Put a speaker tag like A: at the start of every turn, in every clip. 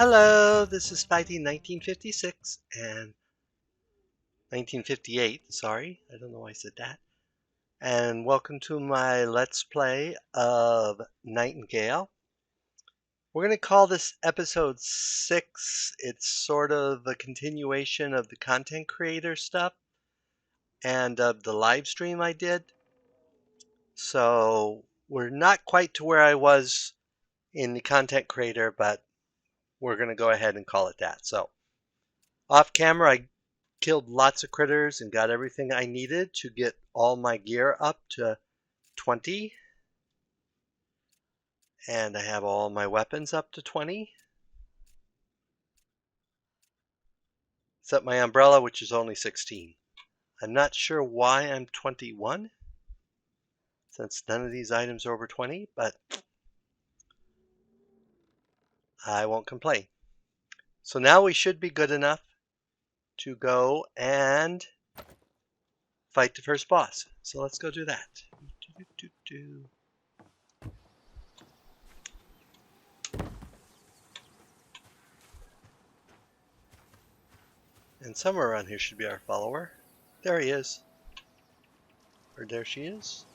A: Hello, this is Spidey 1956 and 1958, sorry, I don't know why I said that. And welcome to my Let's Play of Nightingale. We're going to call this episode 6. It's sort of a continuation of the content creator stuff and of the live stream I did. So we're not quite to where I was in the content creator, but we're going to go ahead and call it that. So off camera, I killed lots of critters and got everything I needed to get all my gear up to 20. And I have all my weapons up to 20. Except my umbrella, which is only 16. I'm not sure why I'm 21, since none of these items are over 20, but I won't complain. So now we should be good enough to go and fight the first boss. So let's go do that. And somewhere around here should be our follower. There he is. Or there she is.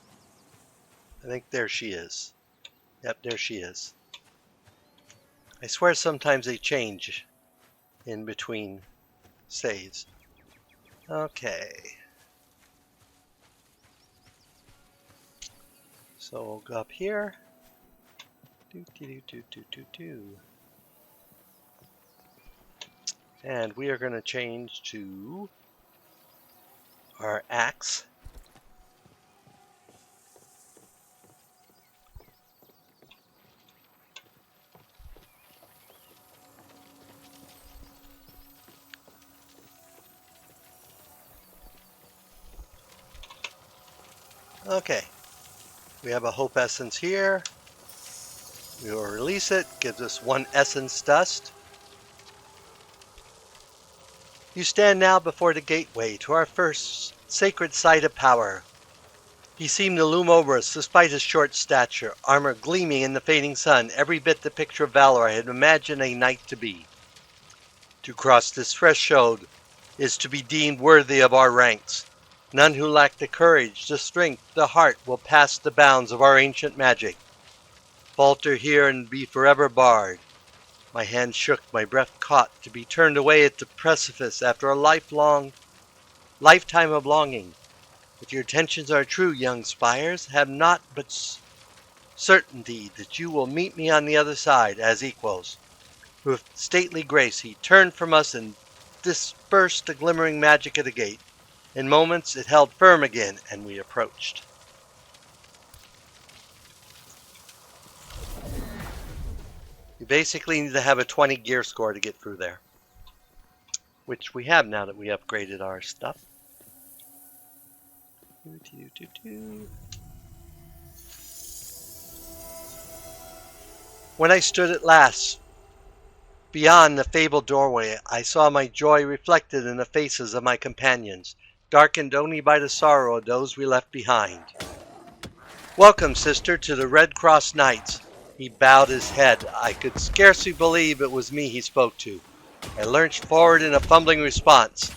A: I think there she is. Yep, there she is. I swear sometimes they change in between saves. Okay. So we'll go up here. And we are going to change to our axe. Okay. We have a hope essence here. We will release it. Gives us 1 essence dust. You stand now before the gateway to our first sacred site of power. He seemed to loom over us despite his short stature, armor gleaming in the fading sun, every bit the picture of valor I had imagined a knight to be. To cross this threshold is to be deemed worthy of our ranks. None who lack the courage, the strength, the heart will pass the bounds of our ancient magic. Falter here and be forever barred. My hand shook, my breath caught, to be turned away at the precipice after a lifetime of longing. If your intentions are true, young spires, have not but certainty that you will meet me on the other side as equals. With stately grace he turned from us and dispersed the glimmering magic of the gate. In moments it held firm again, and we approached. You basically need to have a 20 gear score to get through there, which we have now that we upgraded our stuff. When I stood at last beyond the fabled doorway, I saw my joy reflected in the faces of my companions, darkened only by the sorrow of those we left behind. Welcome, sister, to the Red Cross Knights. He bowed his head. I could scarcely believe it was me he spoke to. I lurched forward in a fumbling response.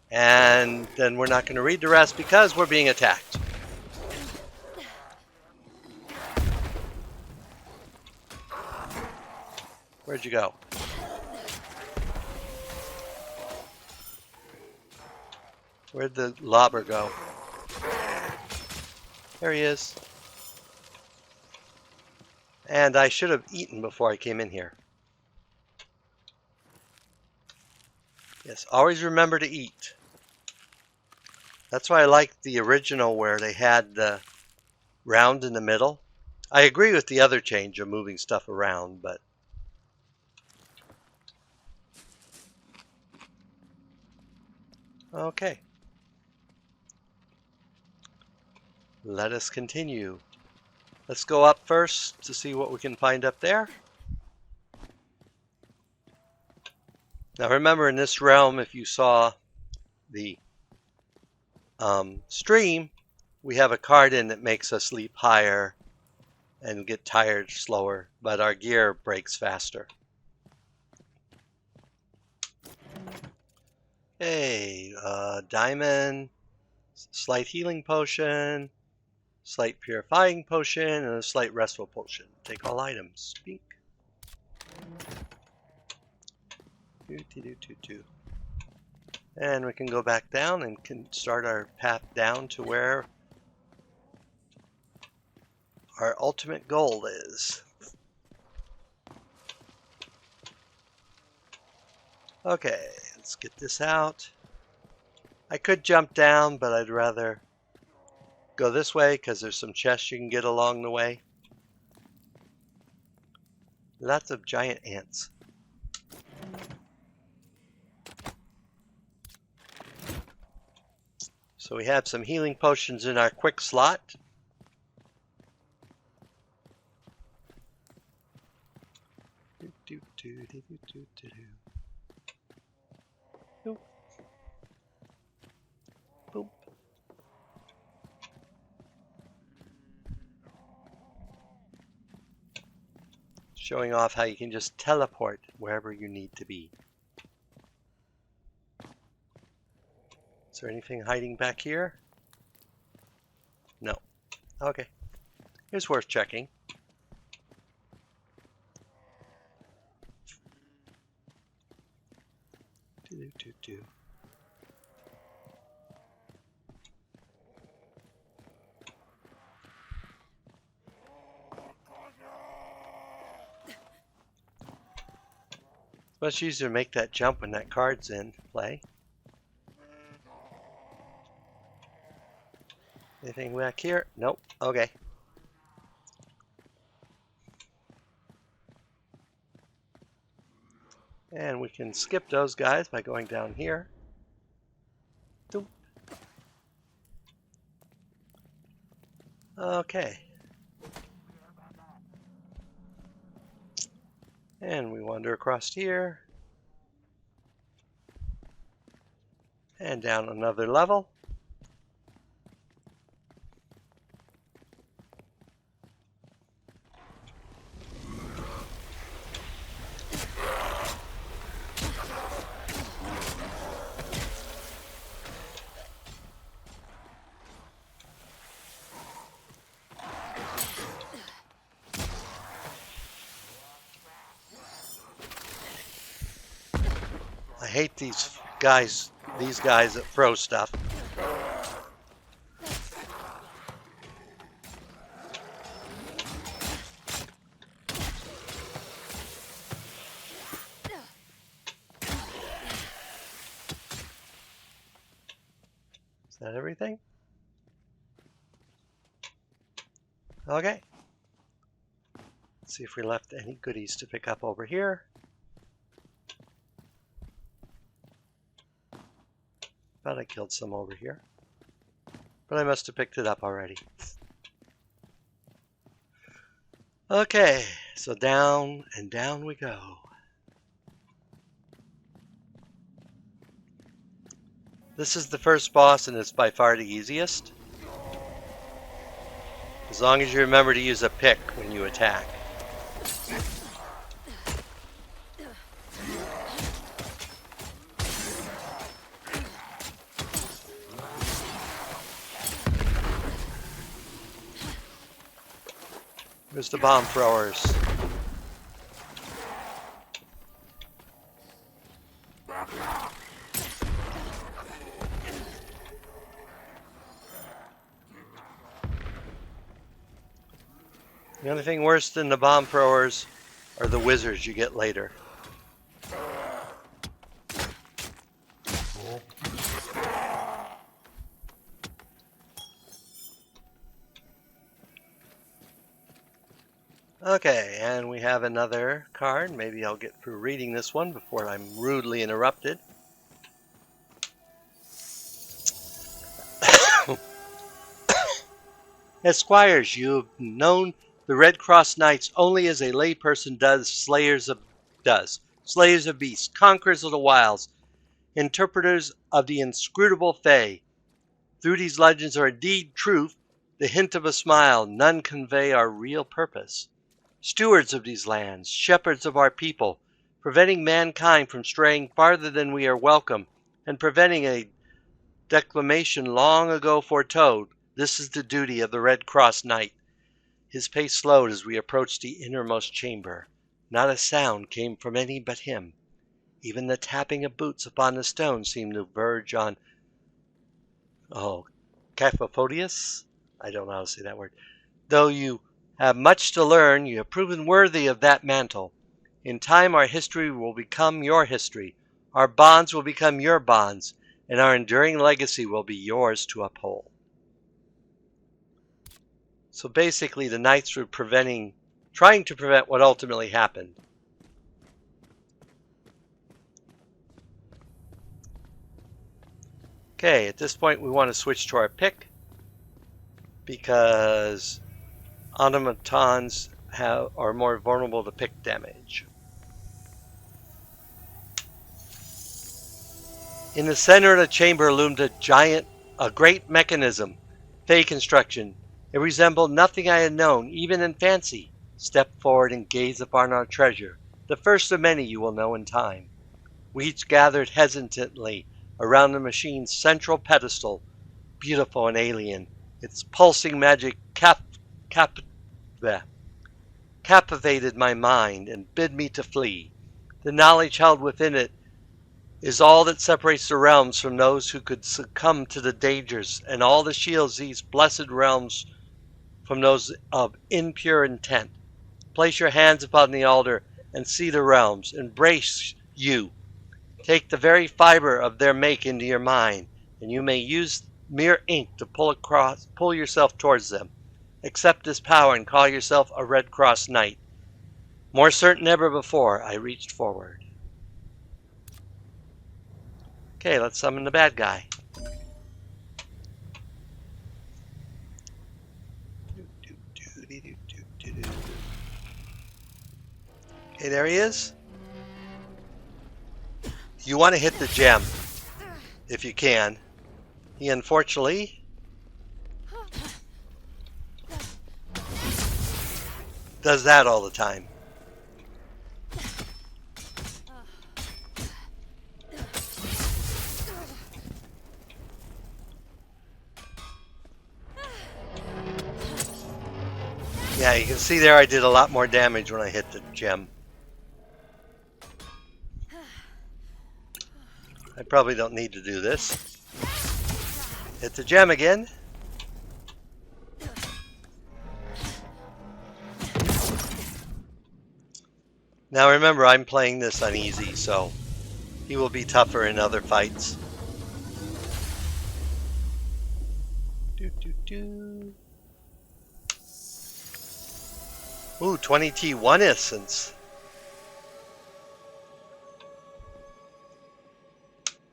A: And then we're not going to read the rest because we're being attacked. Where'd you go? Where'd the lobber go? There he is. And I should have eaten before I came in here. Yes, always remember to eat. That's why I liked the original where they had the round in the middle. I agree with the other change of moving stuff around, but okay. Let us continue. Let's go up first to see what we can find up there. Now remember, in this realm, if you saw the stream, we have a card in that makes us leap higher and get tired slower, but our gear breaks faster. Hey, diamond, slight healing potion, slight purifying potion, and a slight restful potion. Take all items. Speak. And we can go back down and can start our path down to where our ultimate goal is. Okay, let's get this out. I could jump down, but I'd rather go this way because there's some chests you can get along the way. Lots of giant ants. So we have some healing potions in our quick slot. Boop. Showing off how you can just teleport wherever you need to be. Is there anything hiding back here? No. Okay. It's worth checking. It's much easier to make that jump when that card's in play. Anything back here? Nope. Okay. And we can skip those guys by going down here. Doop. Okay. And we wander across here. And down another level. I hate these guys that throw stuff. Is that everything? Okay. Let's see if we left any goodies to pick up over here. Thought I killed some over here, but I must have picked it up already. Okay, so down and down we go. This is the first boss and it's by far the easiest. As long as you remember to use a pick when you attack. There's the bomb throwers. The only thing worse than the bomb throwers are the wizards you get later. Okay, and we have another card. Maybe I'll get through reading this one before I'm rudely interrupted. As squires, you have known the Red Cross Knights only as a layperson does slayers of beasts, conquerors of the wilds, interpreters of the inscrutable Fae. Through these legends are indeed truth, the hint of a smile, none convey our real purpose. Stewards of these lands, shepherds of our people, preventing mankind from straying farther than we are welcome, and preventing a declamation long ago foretold. This is the duty of the Red Cross Knight. His pace slowed as we approached the innermost chamber. Not a sound came from any but him. Even the tapping of boots upon the stone seemed to verge on, cacophonious? I don't know how to say that word. Though you have much to learn, you have proven worthy of that mantle. In time, our history will become your history. Our bonds will become your bonds, and our enduring legacy will be yours to uphold. So basically, the Knights were trying to prevent what ultimately happened. Okay, at this point, we want to switch to our pick because automatons are more vulnerable to pick damage. In the center of the chamber loomed a great mechanism, Fey construction. It resembled nothing I had known, even in fancy. Step forward and gaze upon our treasure, the first of many you will know in time. We each gathered hesitantly around the machine's central pedestal, beautiful and alien. Its pulsing magic captivated my mind and bid me to flee. The knowledge held within it is all that separates the realms from those who could succumb to the dangers, and all that shields these blessed realms from those of impure intent. Place your hands upon the altar and see the realms. Embrace you. Take the very fiber of their make into your mind, and you may use mere ink to pull yourself towards them. Accept this power and call yourself a Red Cross Knight. More certain than ever before, I reached forward. Okay, let's summon the bad guy. Okay, there he is. You want to hit the gem, if you can. He unfortunately does that all the time. Yeah, you can see there I did a lot more damage when I hit the gem. I probably don't need to do this. Hit the gem again. Now remember, I'm playing this on easy, so he will be tougher in other fights. Ooh, 20T1 essence.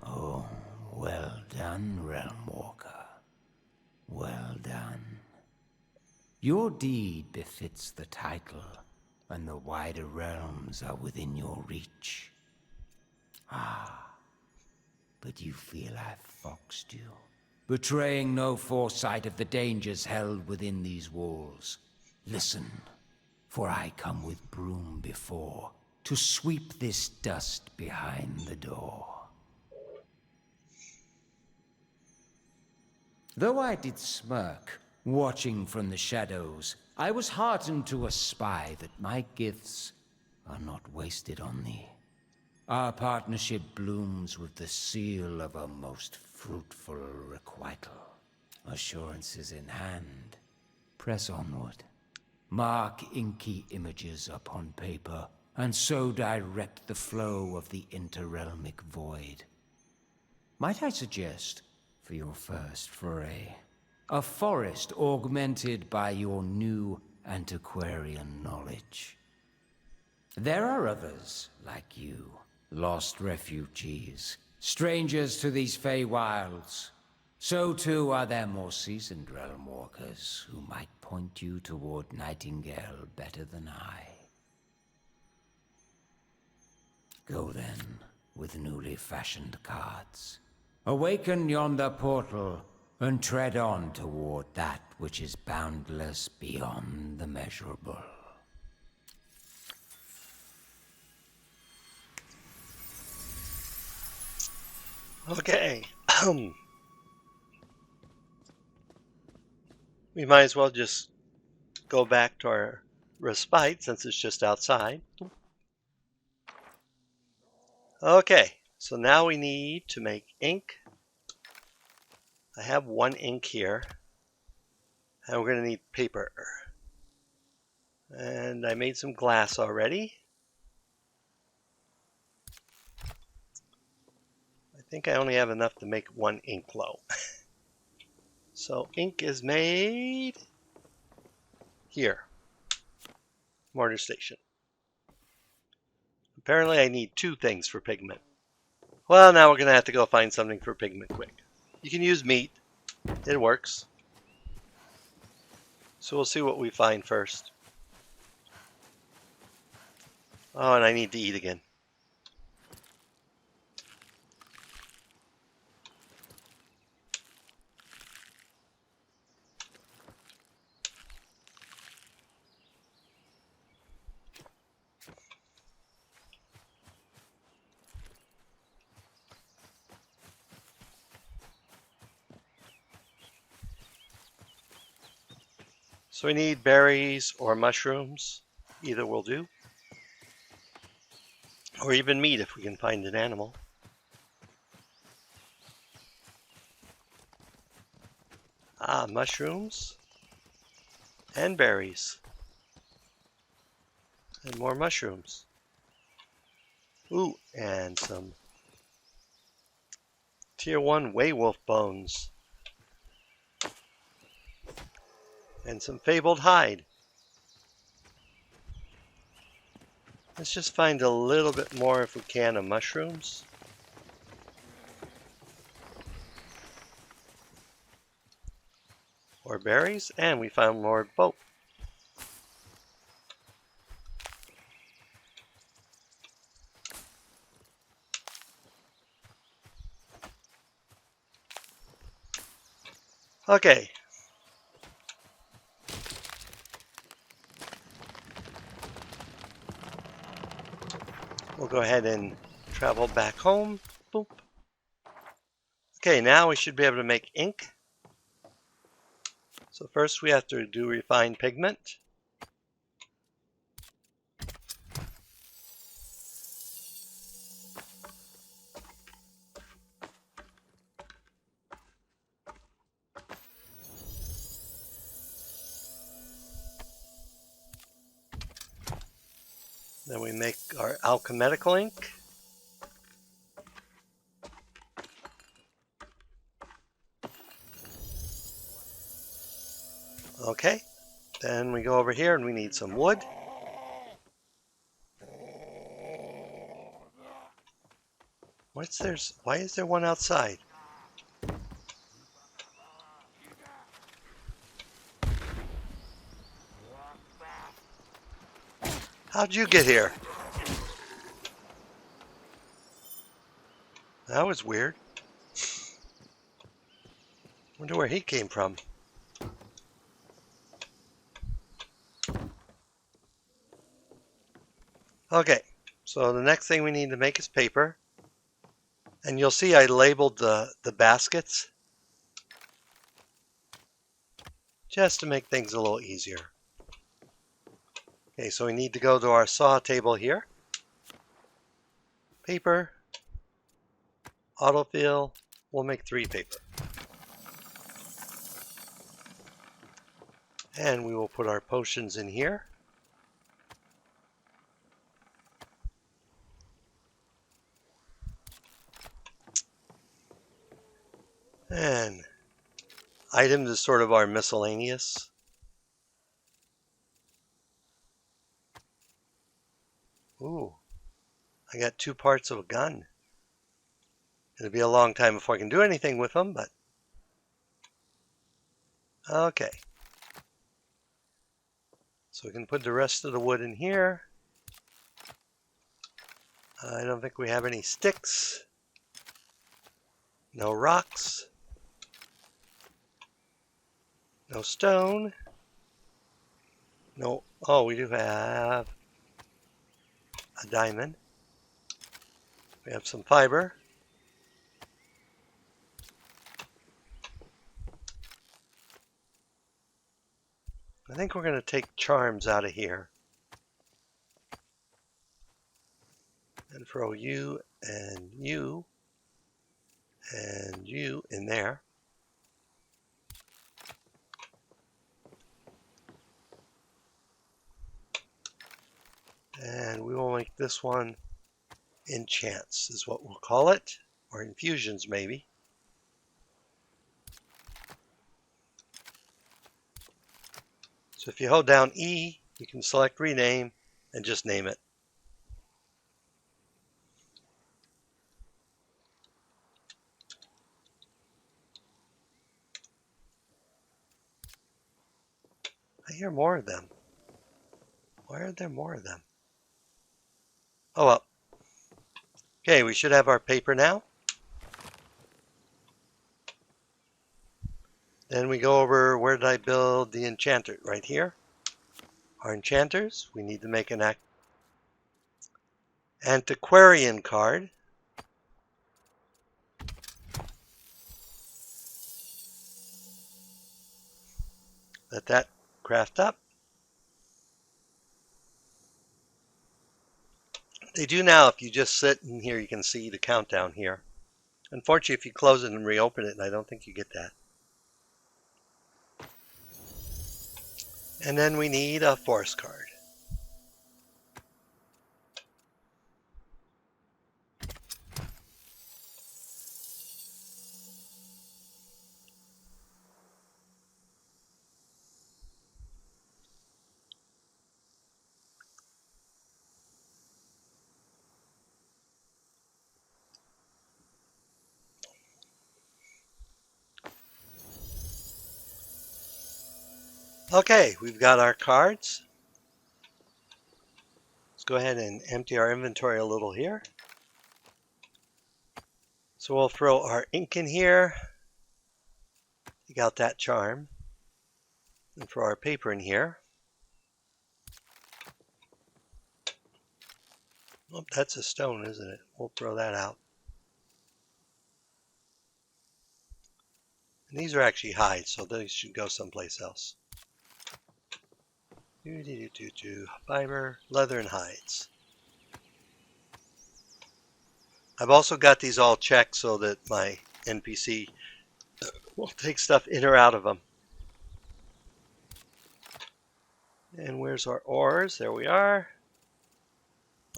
B: Oh, well done, Realm Walker. Well done. Your deed befits the title, and the wider realms are within your reach. But you feel I've foxed you, betraying no foresight of the dangers held within these walls. Listen, for I come with broom before, to sweep this dust behind the door. Though I did smirk, watching from the shadows, I was heartened to espy that my gifts are not wasted on thee. Our partnership blooms with the seal of a most fruitful requital. Assurances in hand, press onward. Mark inky images upon paper, and so direct the flow of the interrealmic void. Might I suggest, for your first foray, a forest augmented by your new antiquarian knowledge? There are others like you, lost refugees, strangers to these fey wilds. So too are there more seasoned realm walkers who might point you toward Nightingale better than I. Go then, with newly fashioned cards. Awaken yonder portal, and tread on toward that which is boundless beyond the measurable.
A: Okay. We might as well just go back to our respite since it's just outside. Okay, so now we need to make ink. I have one ink here, and we're going to need paper. And I made some glass already. I think I only have enough to make one ink flow. So ink is made here, mortar station. Apparently I need two things for pigment. Well, now we're going to have to go find something for pigment quick. You can use meat. It works. So we'll see what we find first. Oh, and I need to eat again. So we need berries or mushrooms. Either will do. Or even meat if we can find an animal. Ah, mushrooms. And berries. And more mushrooms. Ooh, and some Tier 1 werewolf bones. And some fabled hide. Let's just find a little bit more if we can of mushrooms. Or berries, and we found more both. Okay. We'll go ahead and travel back home. Boop. Okay, now we should be able to make ink. So first we have to do refined pigment. Then we make our alchemical ink. Okay, then we go over here and we need some wood. Why is there one outside? How'd you get here? That was weird. Wonder where he came from. Okay, so the next thing we need to make is paper. And you'll see I labeled the baskets just to make things a little easier. Okay, so we need to go to our saw table here. Paper, autofill, we'll make 3 paper. And we will put our potions in here. And items is sort of our miscellaneous. Ooh, I got 2 parts of a gun. It'll be a long time before I can do anything with them, but okay. So we can put the rest of the wood in here. I don't think we have any sticks. No rocks. No stone. No, oh, we do have a diamond. We have some fiber. I think we're going to take charms out of here and throw you and you and you in there. And we will make this one enchants is what we'll call it, or infusions maybe. So if you hold down E, you can select rename and just name it. I hear more of them. Why are there more of them? Oh well. Okay, we should have our paper now. Then we go over where did I build the enchanter? Right here. Our enchanters. We need to make an Antiquarin card. Let that craft up. They do now if you just sit in here, you can see the countdown here. Unfortunately, if you close it and reopen it, I don't think you get that. And then we need a forest card. Okay, we've got our cards. Let's go ahead and empty our inventory a little here. So we'll throw our ink in here. Take out that charm. And throw our paper in here. Oh, that's a stone, isn't it? We'll throw that out. And these are actually hides, so these should go someplace else. Fiber, leather, and hides. I've also got these all checked so that my NPC will take stuff in or out of them. And where's our ores? There we are.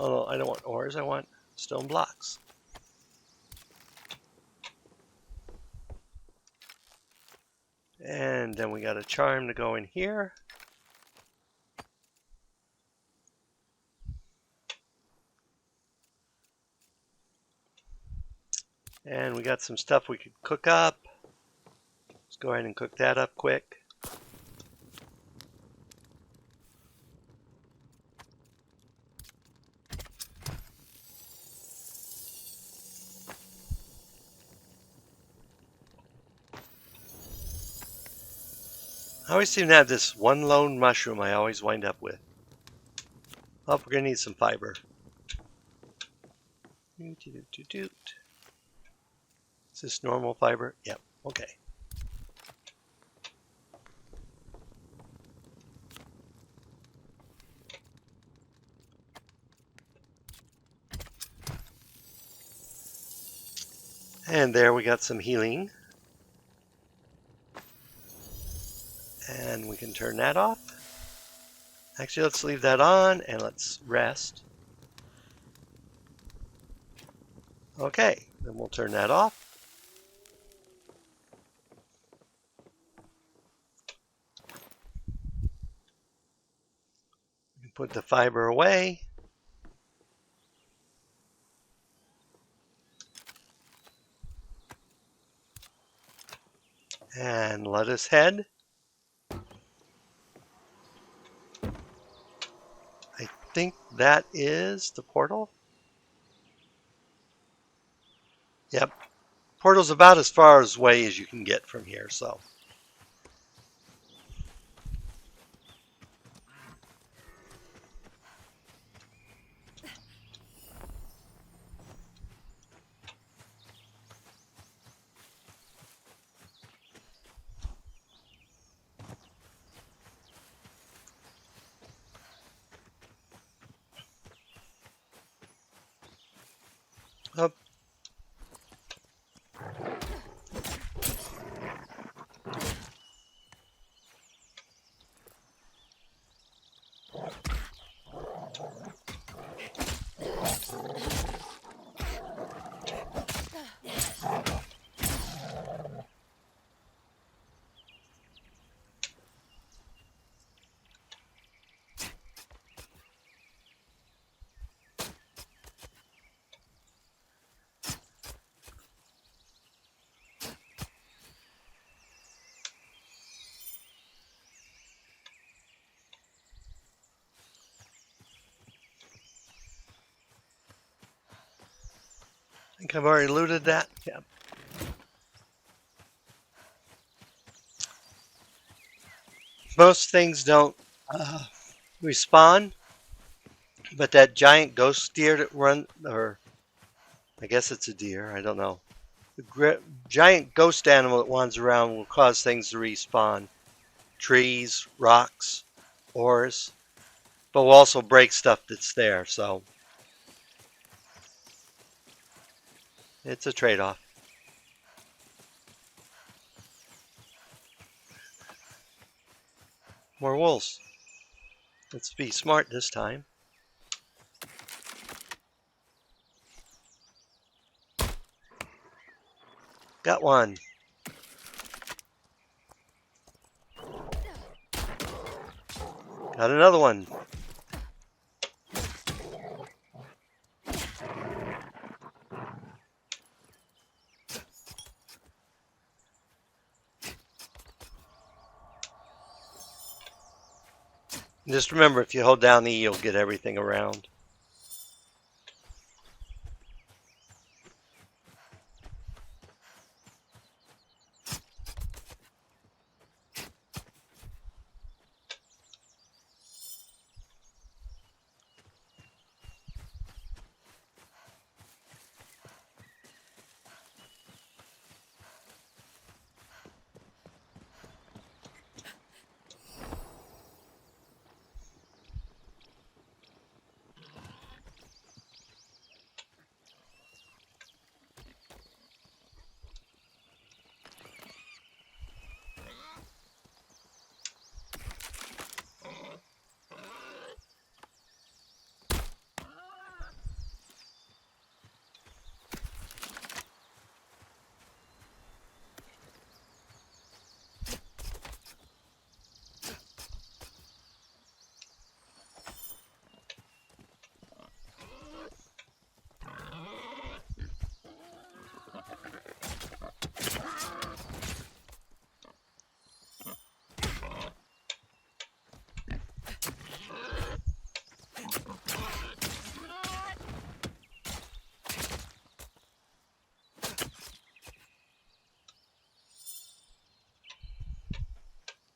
A: Oh no, I don't want ores, I want stone blocks. And then we got a charm to go in here. And we got some stuff we could cook up. Let's go ahead and cook that up quick. I always seem to have this one lone mushroom I always wind up with. Oh, we're going to need some fiber. Is this normal fiber? Yep, okay. And there we got some healing. And we can turn that off. Actually, let's leave that on and let's rest. Okay, then we'll turn that off. Put the fiber away. And let us head. I think that is the portal. Yep. Portal's about as far away as you can get from here, so. I think I've already looted that. Yeah. Most things don't respawn, but that giant ghost deer that run, or I guess it's a deer, I don't know. The giant ghost animal that wanders around will cause things to respawn. Trees, rocks, ores, but will also break stuff that's there, so it's a trade-off. More wolves. Let's be smart this time. Got one. Got another one. Just remember, if you hold down E, you'll get everything around.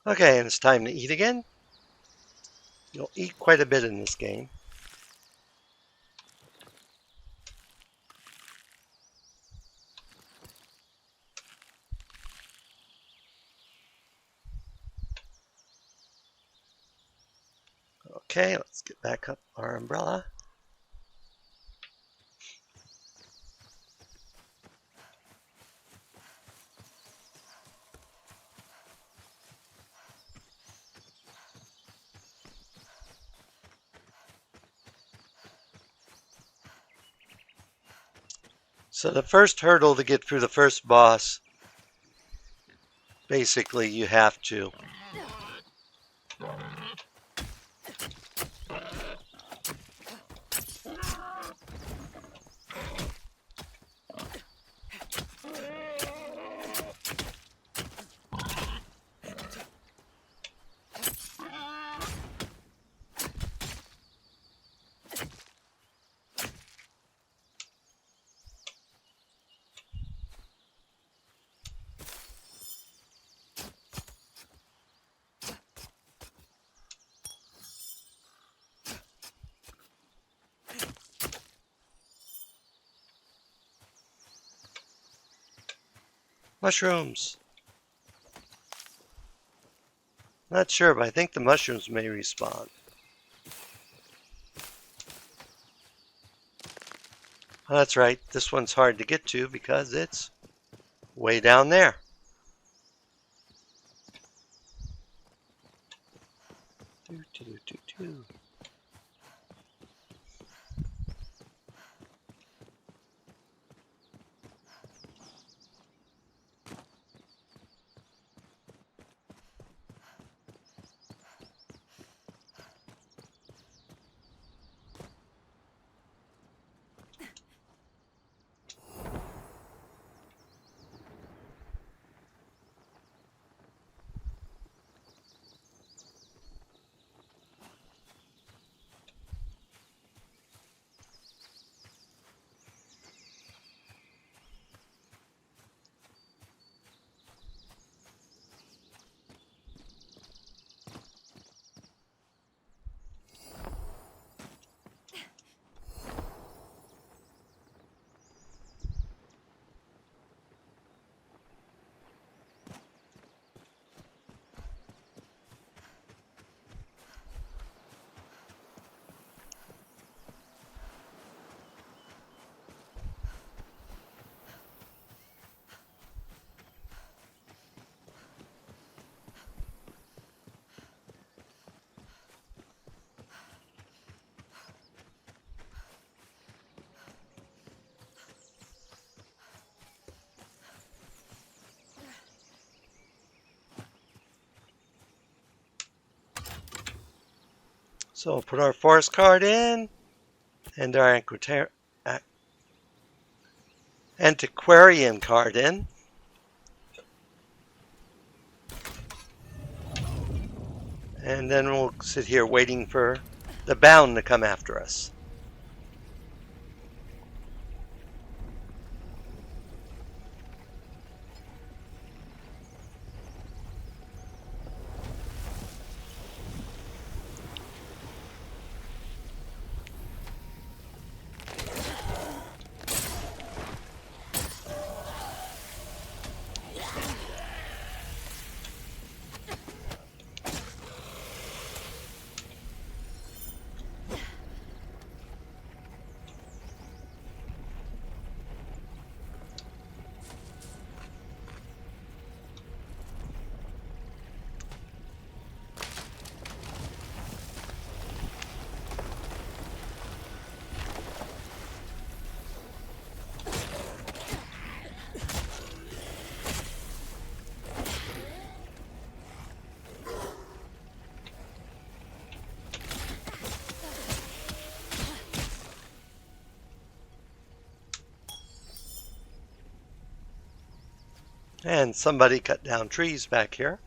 A: Okay, and it's time to eat again. You'll eat quite a bit in this game. Okay, let's get back up our umbrella. So the first hurdle to get through the first boss, basically you have to mushrooms. Not sure, but I think the mushrooms may respawn. Oh, that's right. This one's hard to get to because it's way down there. Do, do, do, do, do. So we'll put our forest card in and our antiquarian card in. And then we'll sit here waiting for the bound to come after us. And somebody cut down trees back here.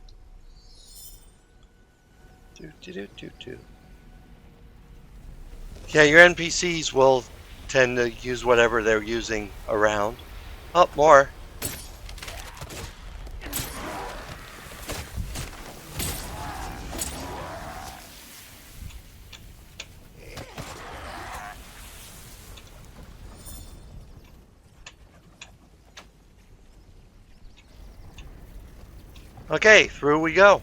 A: Yeah, your NPCs will tend to use whatever they're using around. Oh, more. Okay, through we go.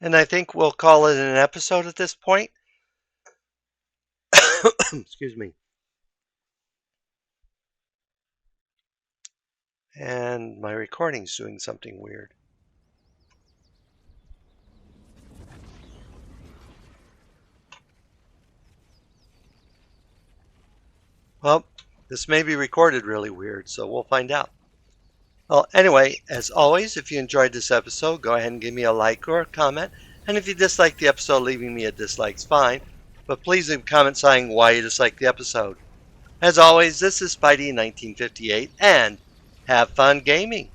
A: And I think we'll call it an episode at this point. Excuse me. And my recording's doing something weird. Well, this may be recorded really weird, so we'll find out. Well, anyway, as always, if you enjoyed this episode, go ahead and give me a like or a comment. And if you disliked the episode, leaving me a dislike's fine. But please leave a comment saying why you disliked the episode. As always, this is Spidey1958, and have fun gaming.